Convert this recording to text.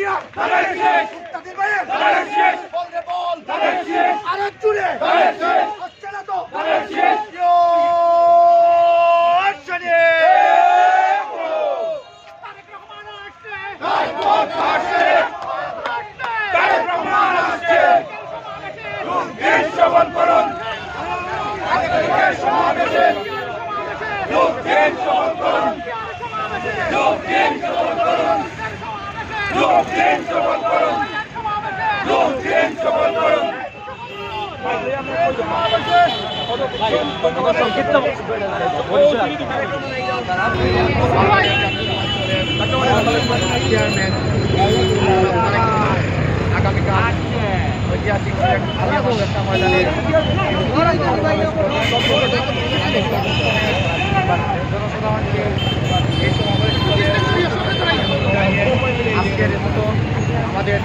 হাতিয়ার মুক্তাদির ভাইয়ের বল রে বল আরে জুড়ে হচ্ছে না তো আগামীকাল ঐতিহাসিক ময়দানে জনসাধারণকে এই সমাবেশ আজকের মতো আমাদের